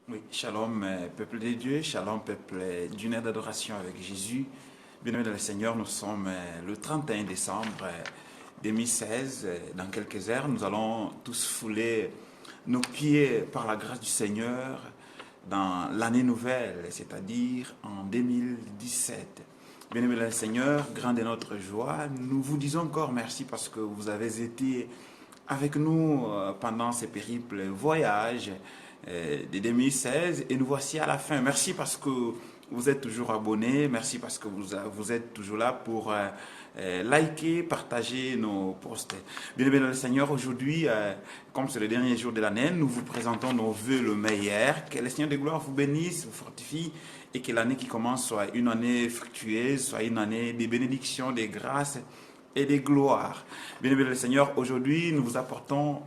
Oui, shalom, peuple de Dieu, shalom, peuple d'une ère d'adoration avec Jésus. Bien-aimés dans le Seigneur, nous sommes le 31 décembre 2016. Dans quelques heures, nous allons tous fouler nos pieds par la grâce du Seigneur dans l'année nouvelle, c'est-à-dire en 2017. Bien-aimés dans le Seigneur, grande est notre joie. Nous vous disons encore merci parce que vous avez été avec nous pendant ces périples voyages de 2016 et nous voici à la fin. Merci parce que vous êtes toujours abonnés, merci parce que vous êtes toujours là pour liker, partager nos posts. Bien-aimés dans le Seigneur, aujourd'hui, comme c'est le dernier jour de l'année, nous vous présentons nos vœux le meilleur. Que le Seigneur de gloire vous bénisse, vous fortifie et que l'année qui commence soit une année fructueuse, soit une année de bénédictions, de grâces et de gloire. Bien-aimés le Seigneur, aujourd'hui nous vous apportons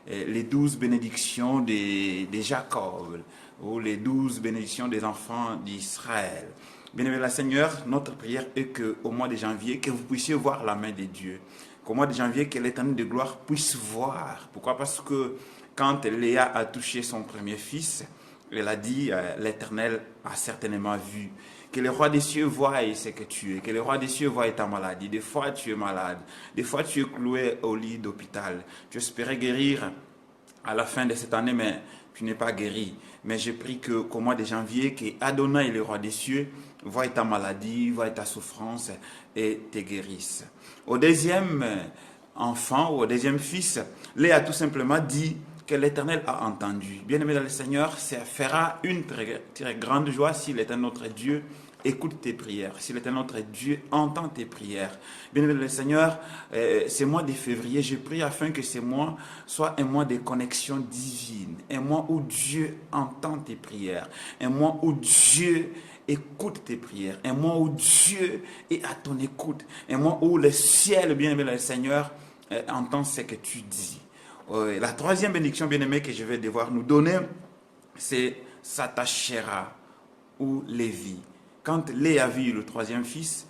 les 12 bénédictions de Jacob, ou les 12 bénédictions des enfants d'Israël. Bien-aimés le Seigneur, notre prière est qu'au mois de janvier, que vous puissiez voir la main de Dieu. Qu'au mois de janvier, que l'Éternel de gloire puisse voir. Pourquoi? Parce que quand Léa a touché son premier fils, elle a dit, l'Éternel a certainement vu. Que le roi des cieux voie ce que tu es. Que le roi des cieux voie ta maladie. Des fois, tu es malade. Des fois, tu es cloué au lit d'hôpital. Tu espérais guérir à la fin de cette année, mais tu n'es pas guéri. Mais j'ai pris qu'au mois de janvier, que Adonai, le roi des cieux, voie ta maladie, voie ta souffrance et te guérisse. Au deuxième enfant, ou au deuxième fils, Léa a tout simplement dit que l'Éternel a entendu. Bien-aimé dans le Seigneur, ça fera une très, très grande joie si l'Éternel notre Dieu écoute tes prières, si l'Éternel notre Dieu entend tes prières. Bien-aimé dans le Seigneur, ce mois de février, je prie afin que ce mois soit un mois de connexion divine, un mois où Dieu entend tes prières, un mois où Dieu écoute tes prières, un mois où Dieu est à ton écoute, un mois où le ciel, bien-aimé dans le Seigneur, entend ce que tu dis. La troisième bénédiction, bien-aimée, que je vais devoir nous donner, c'est s'attachera ou Lévi. Quand Léa a vu le troisième fils,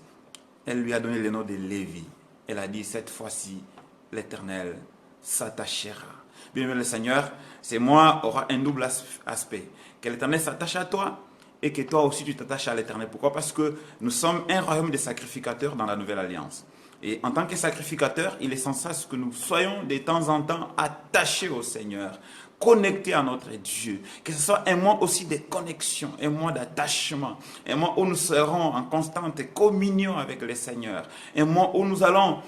elle lui a donné le nom de Lévi. Elle a dit, cette fois-ci, l'Éternel s'attachera. Bien-aimé le Seigneur, c'est moi aura un double aspect. Que l'Éternel s'attache à toi et que toi aussi tu t'attaches à l'Éternel. Pourquoi? Parce que nous sommes un royaume de sacrificateurs dans la nouvelle alliance. Et en tant que sacrificateur, il est censé que nous soyons de temps en temps attachés au Seigneur, connectés à notre Dieu. Que ce soit un mois aussi de connexion, un mois d'attachement, un mois où nous serons en constante communion avec le Seigneur, un mois où nous allons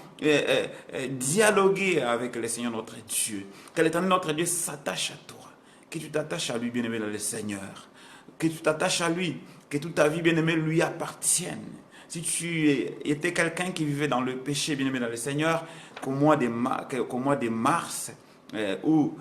dialoguer avec le Seigneur notre Dieu. Que l'Éternel notre Dieu s'attache à toi, que tu t'attaches à lui, bien-aimé, dans le Seigneur, que tu t'attaches à lui, que toute ta vie, bien-aimé, lui appartienne. Si tu étais quelqu'un qui vivait dans le péché, bien-aimé dans le Seigneur, qu'au mois de mars, ou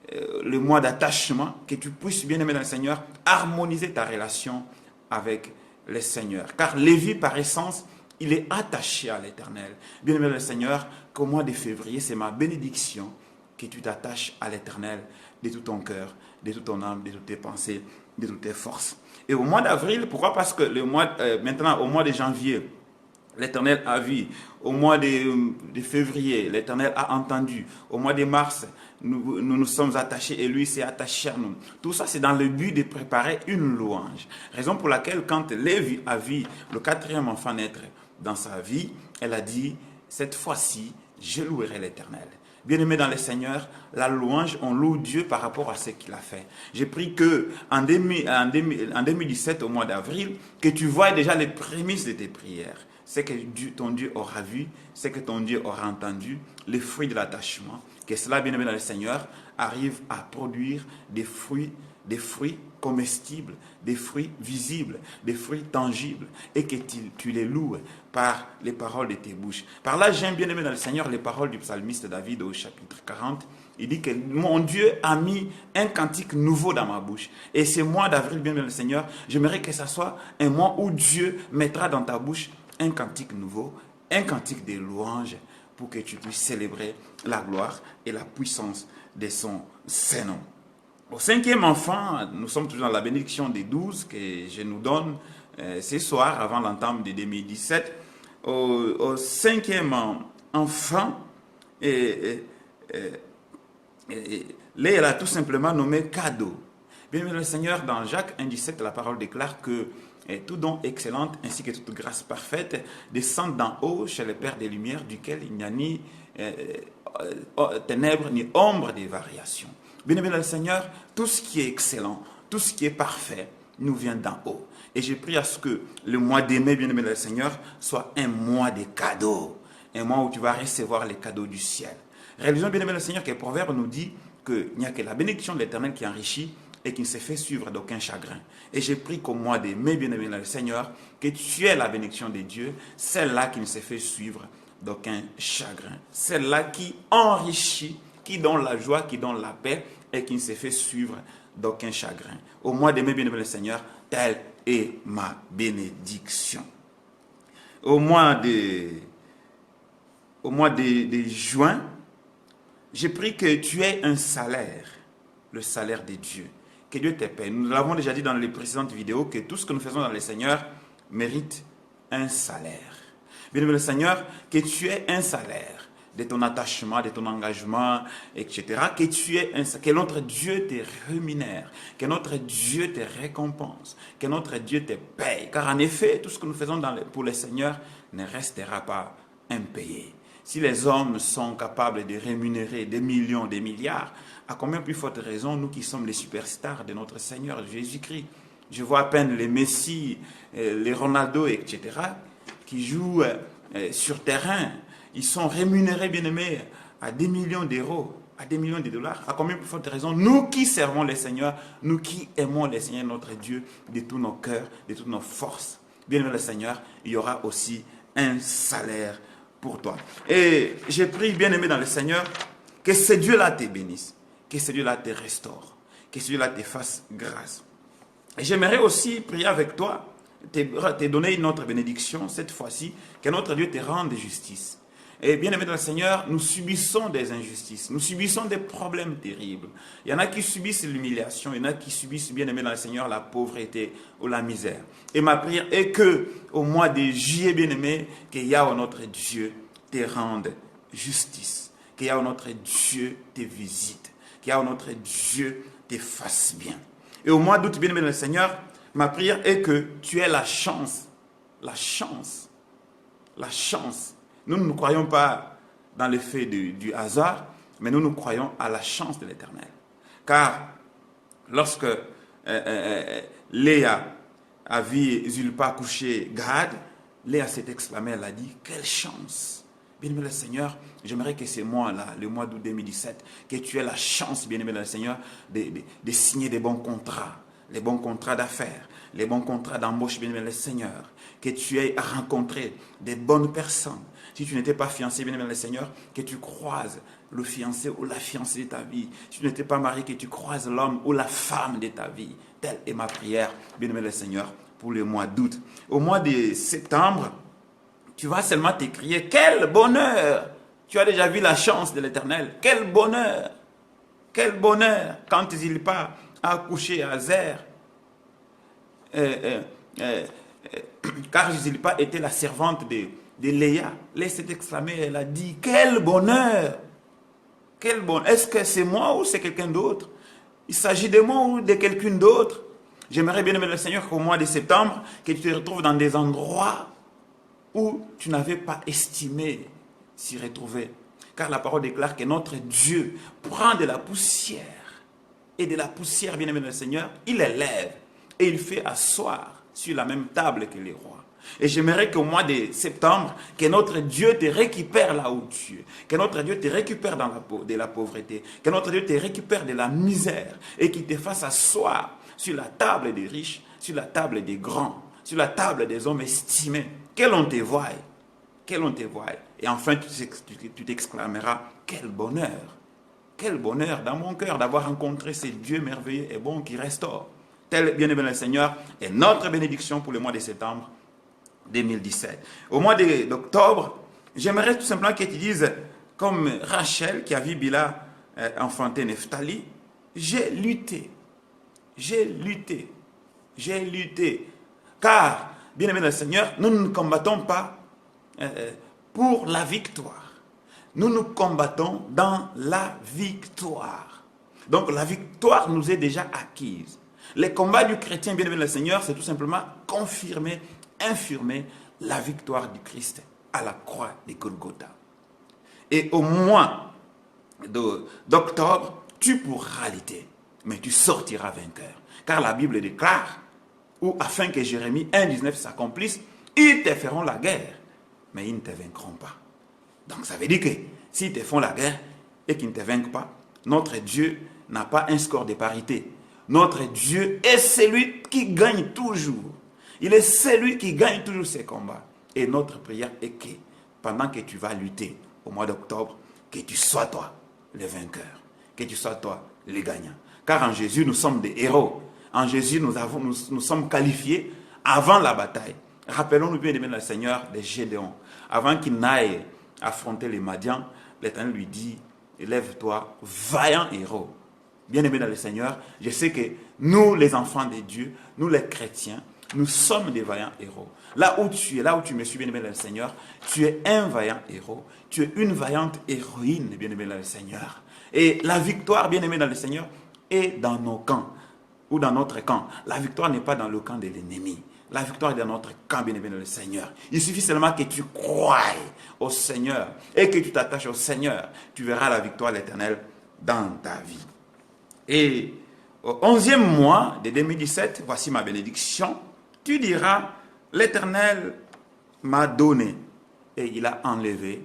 le mois d'attachement, que tu puisses, bien-aimé dans le Seigneur, harmoniser ta relation avec le Seigneur. Car Lévi, par essence, il est attaché à l'Éternel. Bien-aimé dans le Seigneur, qu'au mois de février, c'est ma bénédiction que tu t'attaches à l'Éternel de tout ton cœur, de toute ton âme, de toutes tes pensées, de toutes tes forces. Et au mois d'avril, pourquoi? Parce que maintenant, au mois de janvier, l'Éternel a vu. Au mois de février, l'Éternel a entendu. Au mois de mars, nous sommes attachés et lui s'est attaché à nous. Tout ça, c'est dans le but de préparer une louange. Raison pour laquelle, quand Lévi a vu le quatrième enfant naître dans sa vie, elle a dit, cette fois-ci, je louerai l'Éternel. Bien-aimé dans le Seigneur, la louange, on loue Dieu par rapport à ce qu'il a fait. J'ai pris que en 2017, au mois d'avril, que tu vois déjà les prémices de tes prières. C'est que ton Dieu aura vu, c'est que ton Dieu aura entendu, les fruits de l'attachement. Que cela, bien-aimé dans le Seigneur, arrive à produire des fruits comestibles, des fruits visibles, des fruits tangibles, et que tu les loues par les paroles de tes bouches. Par là, j'aime bien aimer dans le Seigneur les paroles du psalmiste David au chapitre 40. Il dit que mon Dieu a mis un cantique nouveau dans ma bouche. Et ce mois d'avril, bien aimé dans le Seigneur, j'aimerais que ce soit un mois où Dieu mettra dans ta bouche un cantique nouveau, un cantique de louange, pour que tu puisses célébrer la gloire et la puissance de son Saint-Nom. Au cinquième enfant, nous sommes toujours dans la bénédiction des 12 que je nous donne ce soir avant l'entame de 2017. Au cinquième enfant, Léa l'a tout simplement nommé cadeau. Bien-aimé le Seigneur, dans Jacques 1,17, la parole déclare que tout don excellent ainsi que toute grâce parfaite descend d'en haut chez le Père des Lumières, duquel il n'y a ni ténèbres ni ombre de variation. Bien-aimé le Seigneur, tout ce qui est excellent, tout ce qui est parfait, nous vient d'en haut. Et j'ai prié à ce que le mois de mai, bien-aimé le Seigneur, soit un mois de cadeaux. Un mois où tu vas recevoir les cadeaux du ciel. Réalisons, bien-aimé le Seigneur, que le Proverbe nous dit qu'il n'y a que la bénédiction de l'Éternel qui enrichit et qui ne se fait suivre d'aucun chagrin. Et j'ai pris qu'au mois de mai, bien-aimé le Seigneur, que tu es la bénédiction de Dieu, celle-là qui ne se fait suivre d'aucun chagrin. Celle-là qui enrichit, qui donne la joie, qui donne la paix et qui ne se fait suivre d'aucun chagrin. Au mois de mai, bien-aimé le Seigneur, telle est ma bénédiction. Au mois de juin, j'ai pris que tu aies un salaire, le salaire de Dieu. Que Dieu te paie. Nous l'avons déjà dit dans les précédentes vidéos que tout ce que nous faisons dans le Seigneur mérite un salaire. Bien-aimé le Seigneur, que tu aies un salaire de ton attachement, de ton engagement, etc. Que notre Dieu te rémunère, que notre Dieu te récompense, que notre Dieu te paye. Car en effet, tout ce que nous faisons pour le Seigneur ne restera pas impayé. Si les hommes sont capables de rémunérer des millions, des milliards, à combien plus forte raison, nous qui sommes les superstars de notre Seigneur Jésus-Christ. Je vois à peine les Messi, les Ronaldo, etc., qui jouent sur terrain. Ils sont rémunérés, bien aimés, à des millions d'euros, à des millions de dollars. À combien plus forte raison, nous qui servons le Seigneur, nous qui aimons le Seigneur, notre Dieu, de tous nos cœurs, de toutes nos forces. Bien aimé le Seigneur, il y aura aussi un salaire pour toi. Et j'ai prié, bien aimé dans le Seigneur, que ce Dieu-là te bénisse, que ce Dieu-là te restaure, que ce Dieu-là te fasse grâce. Et j'aimerais aussi prier avec toi, te donner une autre bénédiction, cette fois-ci, que notre Dieu te rende justice. Et bien aimé dans le Seigneur, nous subissons des injustices, nous subissons des problèmes terribles. Il y en a qui subissent l'humiliation, il y en a qui subissent, bien aimé dans le Seigneur, la pauvreté ou la misère. Et ma prière est que, au mois de juillet, bien aimé, que Yahweh notre Dieu te rende justice, que Yahweh notre Dieu te visite, que Yahweh notre Dieu te fasse bien. Et au mois d'août, bien aimé dans le Seigneur, ma prière est que tu aies la chance. Nous ne croyons pas dans l'effet du hasard, mais nous croyons à la chance de l'Éternel. Car lorsque Léa a vu Zulpa coucher Gad, Léa s'est exclamée, elle a dit, quelle chance! Bien-aimé le Seigneur, j'aimerais que ce mois-là, le mois d'août 2017, que tu aies la chance, bien-aimé le Seigneur, de signer des bons contrats, les bons contrats d'affaires, les bons contrats d'embauche, bien-aimé le Seigneur, que tu aies rencontré des bonnes personnes. Si tu n'étais pas fiancé, bien-aimé le Seigneur, que tu croises le fiancé ou la fiancée de ta vie. Si tu n'étais pas marié, que tu croises l'homme ou la femme de ta vie. Telle est ma prière, bien-aimé le Seigneur, pour le mois d'août. Au mois de septembre, tu vas seulement t'écrier, quel bonheur! Tu as déjà vu la chance de l'Éternel. Quel bonheur! Quel bonheur! Quand Zilpa a accouché à Zer, car Zilpa était la servante de Léa. Léa s'est exclamée, elle a dit, quel bonheur! Quel bonheur! Est-ce que c'est moi ou c'est quelqu'un d'autre? Il s'agit de moi ou de quelqu'un d'autre? J'aimerais bien aimer le Seigneur qu'au mois de septembre, que tu te retrouves dans des endroits où tu n'avais pas estimé s'y retrouver. Car la parole déclare que notre Dieu prend de la poussière. Et de la poussière, bien aimé le Seigneur, il élève et il fait asseoir sur la même table que les rois. Et j'aimerais qu'au mois de septembre, que notre Dieu te récupère là où tu es. Que notre Dieu te récupère de la pauvreté. Que notre Dieu te récupère de la misère. Et qu'il te fasse asseoir sur la table des riches, sur la table des grands, sur la table des hommes estimés. Que l'on te voie. Que l'on te voie. Et enfin, tu t'exclameras, quel bonheur. Quel bonheur dans mon cœur d'avoir rencontré ce Dieu merveilleux et bon qui restaure. Tel, bien aimé le Seigneur, est notre bénédiction pour le mois de septembre 2017. Au mois d'octobre, j'aimerais tout simplement que tu dises, comme Rachel qui a vu Bila enfanter Nephtali, j'ai lutté. Car, bien aimé le Seigneur, nous ne combattons pas pour la victoire. Nous nous combattons dans la victoire. Donc la victoire nous est déjà acquise. Les combats du chrétien, bien-aimé le Seigneur, c'est tout simplement confirmer, infirmer la victoire du Christ à la croix de Golgotha. Et au mois d'octobre, tu pourras lutter, mais tu sortiras vainqueur. Car la Bible déclare, ou afin que Jérémie 1,19 s'accomplisse, ils te feront la guerre, mais ils ne te vaincront pas. Donc ça veut dire que s'ils te font la guerre et qu'ils ne te vainquent pas, notre Dieu n'a pas un score de parité. Notre Dieu est celui qui gagne toujours. Il est celui qui gagne toujours ses combats. Et notre prière est que, pendant que tu vas lutter au mois d'octobre, que tu sois toi le vainqueur, que tu sois toi le gagnant. Car en Jésus, nous sommes des héros. En Jésus, nous sommes qualifiés avant la bataille. Rappelons-nous bien aimé le Seigneur de Gédéon. Avant qu'il n'aille affronter les Madians, l'Éternel lui dit, élève-toi, vaillant héros. Bien-aimé dans le Seigneur, je sais que nous, les enfants de Dieu, nous les chrétiens, nous sommes des vaillants héros. Là où tu es, là où tu me suis, bien-aimé dans le Seigneur, tu es un vaillant héros. Tu es une vaillante héroïne, bien-aimé dans le Seigneur. Et la victoire, bien-aimé dans le Seigneur, est dans nos camps, ou dans notre camp. La victoire n'est pas dans le camp de l'ennemi. La victoire est dans notre camp, bien-aimé dans le Seigneur. Il suffit seulement que tu croies au Seigneur et que tu t'attaches au Seigneur. Tu verras la victoire de l'Éternel dans ta vie. Et au 11e mois de 2017, voici ma bénédiction. Tu diras, l'Éternel m'a donné et il a enlevé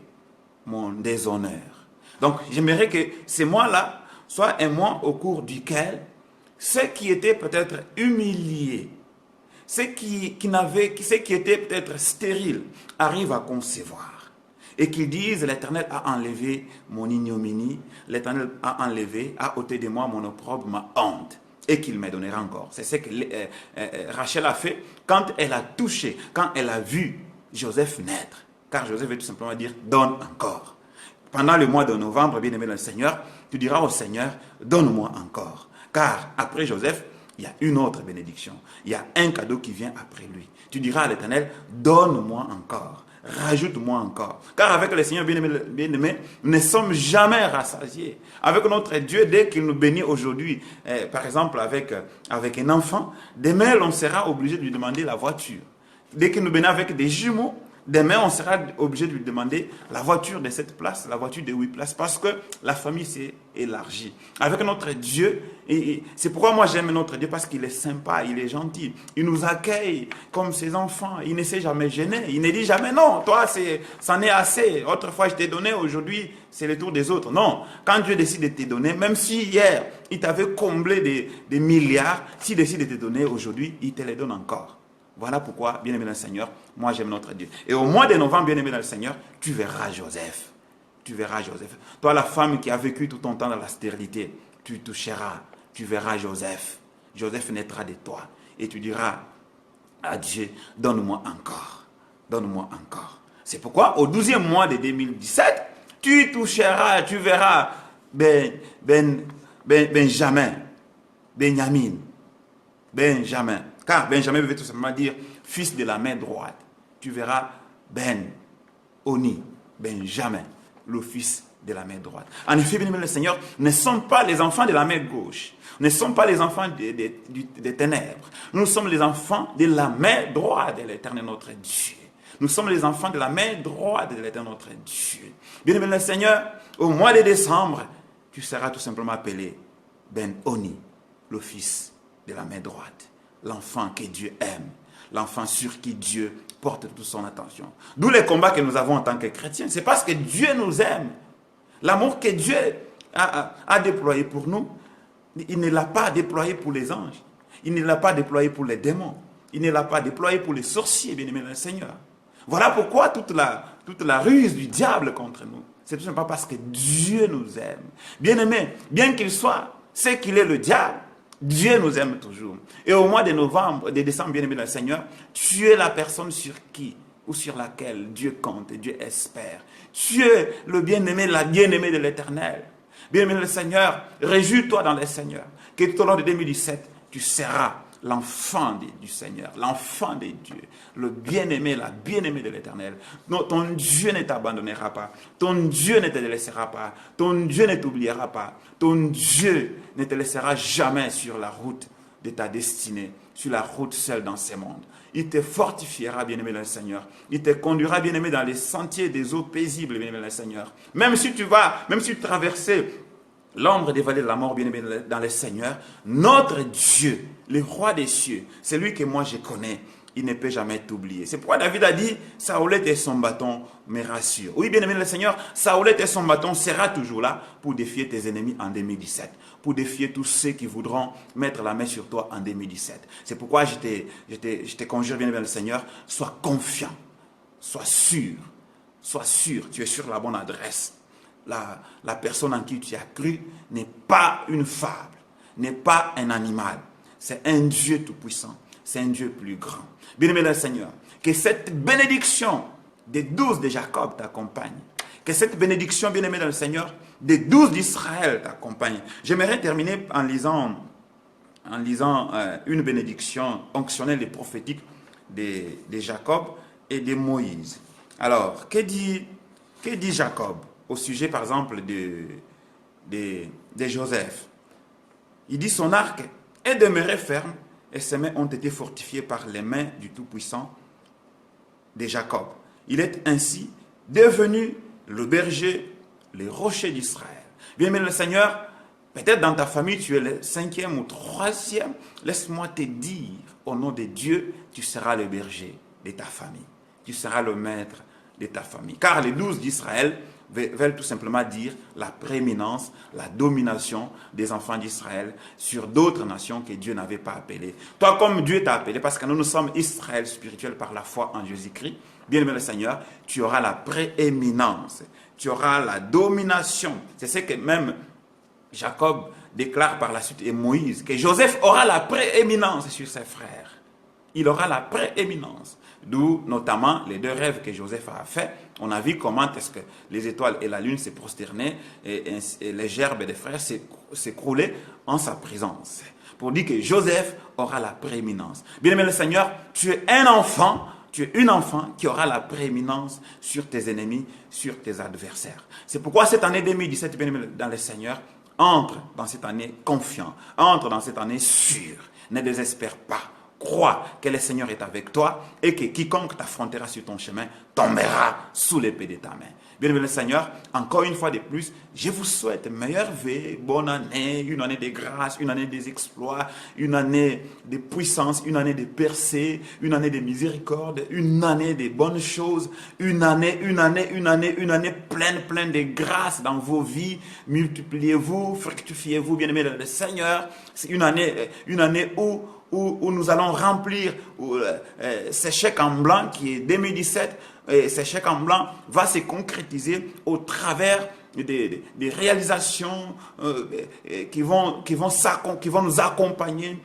mon déshonneur. Donc, j'aimerais que ce mois-là soit un mois au cours duquel ceux qui étaient peut-être humiliés, ceux qui étaient peut-être stériles, arrivent à concevoir. Et qu'ils disent, l'Éternel a enlevé mon ignominie, l'Éternel a enlevé, a ôté de moi mon opprobre, ma honte. Et qu'il me donnera encore. C'est ce que Rachel a fait quand elle a touché, quand elle a vu Joseph naître. Car Joseph veut tout simplement dire, donne encore. Pendant le mois de novembre, bien-aimé dans le Seigneur, tu diras au Seigneur, donne-moi encore. Car après Joseph, il y a une autre bénédiction. Il y a un cadeau qui vient après lui. Tu diras à l'Éternel, donne-moi encore. Rajoute-moi encore. Car avec le Seigneur bien-aimé, nous ne sommes jamais rassasiés. Avec notre Dieu, dès qu'il nous bénit aujourd'hui, par exemple avec un enfant, demain on sera obligé de lui demander la voiture. Dès qu'il nous bénit avec des jumeaux, demain on sera obligé de lui demander la voiture de 7 places, la voiture de 8 places, parce que la famille s'est élargie. Avec notre Dieu, et c'est pourquoi moi j'aime notre Dieu, parce qu'il est sympa, il est gentil, il nous accueille comme ses enfants, il ne s'est jamais gêné, il ne dit jamais non, toi c'en est assez, autrefois je t'ai donné, aujourd'hui c'est le tour des autres. Non, quand Dieu décide de te donner, même si hier il t'avait comblé des milliards, s'il décide de te donner aujourd'hui, il te les donne encore. Voilà pourquoi, bien-aimé dans le Seigneur, moi j'aime notre Dieu. Et au mois de novembre, bien-aimé dans le Seigneur, tu verras Joseph. Tu verras Joseph. Toi, la femme qui a vécu tout ton temps dans la stérilité, tu toucheras, tu verras Joseph. Joseph naîtra de toi. Et tu diras à Dieu, donne-moi encore. Donne-moi encore. C'est pourquoi, au 12e mois de 2017, tu toucheras, tu verras Benjamin. Car Benjamin veut tout simplement dire fils de la main droite. Tu verras Oni, Benjamin, le fils de la main droite. En effet, bien aimé le Seigneur, ne sommes pas les enfants de la main gauche. Ne sommes pas les enfants des ténèbres. Nous sommes les enfants de la main droite de l'Éternel notre Dieu. Nous sommes les enfants de la main droite de l'Éternel notre Dieu. Bien aimé le Seigneur, au mois de décembre, tu seras tout simplement appelé Oni, le fils de la main droite. L'enfant que Dieu aime, l'enfant sur qui Dieu porte toute son attention. D'où les combats que nous avons en tant que chrétiens. C'est parce que Dieu nous aime. L'amour que Dieu a déployé pour nous, il ne l'a pas déployé pour les anges. Il ne l'a pas déployé pour les démons. Il ne l'a pas déployé pour les sorciers, bien-aimés dans le Seigneur. Voilà pourquoi toute la ruse du diable contre nous. C'est tout simplement parce que Dieu nous aime. Bien-aimé, bien qu'il soit, c'est qu'il est le diable, Dieu nous aime toujours. Et au mois de décembre, bien-aimé dans le Seigneur, tu es la personne sur qui ou sur laquelle Dieu compte et Dieu espère. Tu es le bien-aimé, la bien-aimée de l'Éternel. Bien-aimé dans le Seigneur, réjouis-toi dans le Seigneur. Que tout au long de 2017, tu seras l'enfant du Seigneur, l'enfant de Dieu, le bien-aimé, la bien-aimée de l'Éternel. Non, ton Dieu ne t'abandonnera pas, ton Dieu ne te laissera pas, ton Dieu ne t'oubliera pas, ton Dieu ne te laissera jamais sur la route de ta destinée, sur la route seule dans ce monde. Il te fortifiera, bien-aimé dans le Seigneur. Il te conduira, bien-aimé, dans les sentiers des eaux paisibles, bien-aimé dans le Seigneur. Même si tu traverses l'ombre des vallées de la mort, bien-aimé dans le Seigneur, notre Dieu, le roi des cieux, c'est lui que moi je connais. Il ne peut jamais t'oublier. C'est pourquoi David a dit, Saoulette et son bâton me rassurent. Oui, bien-aimé le Seigneur, Saoulette et son bâton sera toujours là pour défier tes ennemis en 2017. Pour défier tous ceux qui voudront mettre la main sur toi en 2017. C'est pourquoi je te conjure, bien-aimé le Seigneur, sois confiant, sois sûr, tu es sur la bonne adresse. La personne en qui tu as cru n'est pas une fable, n'est pas un animal. C'est un Dieu tout-puissant, c'est un Dieu plus grand. Bien-aimé le Seigneur, que cette bénédiction des 12 de Jacob t'accompagne. Que cette bénédiction, bien-aimé dans le Seigneur, des 12 d'Israël t'accompagne. J'aimerais terminer en lisant une bénédiction onctionnelle et prophétique de Jacob et de Moïse. Alors, que dit Jacob au sujet, par exemple, de Joseph? Il dit, son arc est demeuré ferme et ses mains ont été fortifiées par les mains du Tout-Puissant de Jacob. Il est ainsi devenu le berger, le rocher d'Israël. Bien-aimé le Seigneur, peut-être dans ta famille, tu es le 5e ou 3e. Laisse-moi te dire, au nom de Dieu, tu seras le berger de ta famille. Tu seras le maître de ta famille. Car les 12 d'Israël veulent tout simplement dire la prééminence, la domination des enfants d'Israël sur d'autres nations que Dieu n'avait pas appelées. Toi, comme Dieu t'a appelé, parce que nous sommes Israël spirituel par la foi en Jésus-Christ, bien-aimé le Seigneur, tu auras la prééminence, tu auras la domination. C'est ce que même Jacob déclare par la suite et Moïse, que Joseph aura la prééminence sur ses frères. Il aura la prééminence. D'où notamment les 2 rêves que Joseph a fait. On a vu comment est-ce que les étoiles et la lune s'est prosternées et les gerbes des frères s'écroulaient en sa présence. Pour dire que Joseph aura la prééminence. Bien-aimé le Seigneur, tu es un enfant, tu es une enfant qui aura la prééminence sur tes ennemis, sur tes adversaires. C'est pourquoi cette année 2017, bien-aimé dans le Seigneur, entre dans cette année confiant, entre dans cette année sûr, ne désespère pas. Crois que le Seigneur est avec toi et que quiconque t'affrontera sur ton chemin tombera sous l'épée de ta main. Bien-aimé le Seigneur, encore une fois de plus, je vous souhaite meilleure vie, bonne année, une année de grâce, une année des exploits, une année de puissance, une année de percée, une année de miséricorde, une année de bonnes choses, une année pleine de grâce dans vos vies. Multipliez-vous, fructifiez-vous, bien-aimé le Seigneur. C'est une année où nous allons remplir ce chèque en blanc qui est 2017. Et ce chèque en blanc va se concrétiser au travers des réalisations qui vont nous accompagner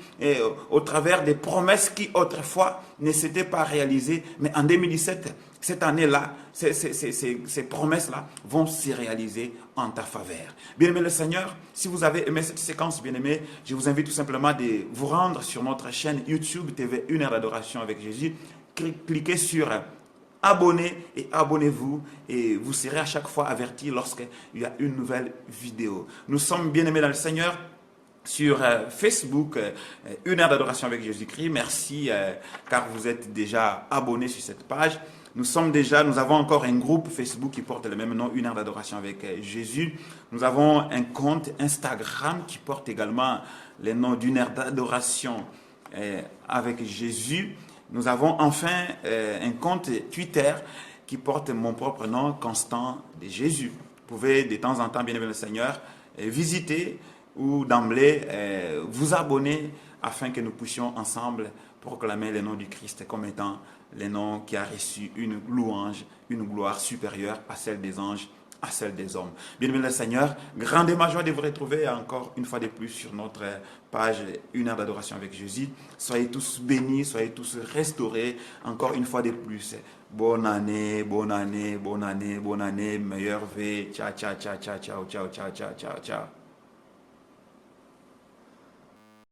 au travers des promesses qui autrefois ne s'étaient pas réalisées. Mais en 2017, cette année-là, ces promesses-là vont se réaliser en ta faveur. Bien-aimé le Seigneur, si vous avez aimé cette séquence, bien-aimé, je vous invite tout simplement de vous rendre sur notre chaîne YouTube TV 1 heure d'adoration avec Jésus. Cliquez sur abonnez et abonnez-vous et vous serez à chaque fois averti lorsqu'il y a une nouvelle vidéo. Nous sommes bien-aimés dans le Seigneur sur Facebook, 1 heure d'adoration avec Jésus-Christ. Merci car vous êtes déjà abonnés sur cette page. Nous avons encore un groupe Facebook qui porte le même nom, 1 heure d'adoration avec Jésus. Nous avons un compte Instagram qui porte également le nom d'1 heure d'adoration avec Jésus. Nous avons enfin un compte Twitter qui porte mon propre nom, Constant de Jésus. Vous pouvez de temps en temps, bien-aimé le Seigneur, visiter ou d'emblée vous abonner afin que nous puissions ensemble proclamer le nom du Christ comme étant le nom qui a reçu une louange, une gloire supérieure à celle des anges, à celle des hommes. Bien-aimé le Seigneur, grande est ma joie de vous retrouver encore une fois de plus sur notre page 1 heure d'adoration avec Jésus. Soyez tous bénis, soyez tous restaurés encore une fois de plus. Bonne année, bonne année, bonne année, bonne année, meilleure vie. Ciao, ciao, ciao, ciao, ciao, ciao, ciao, ciao, ciao.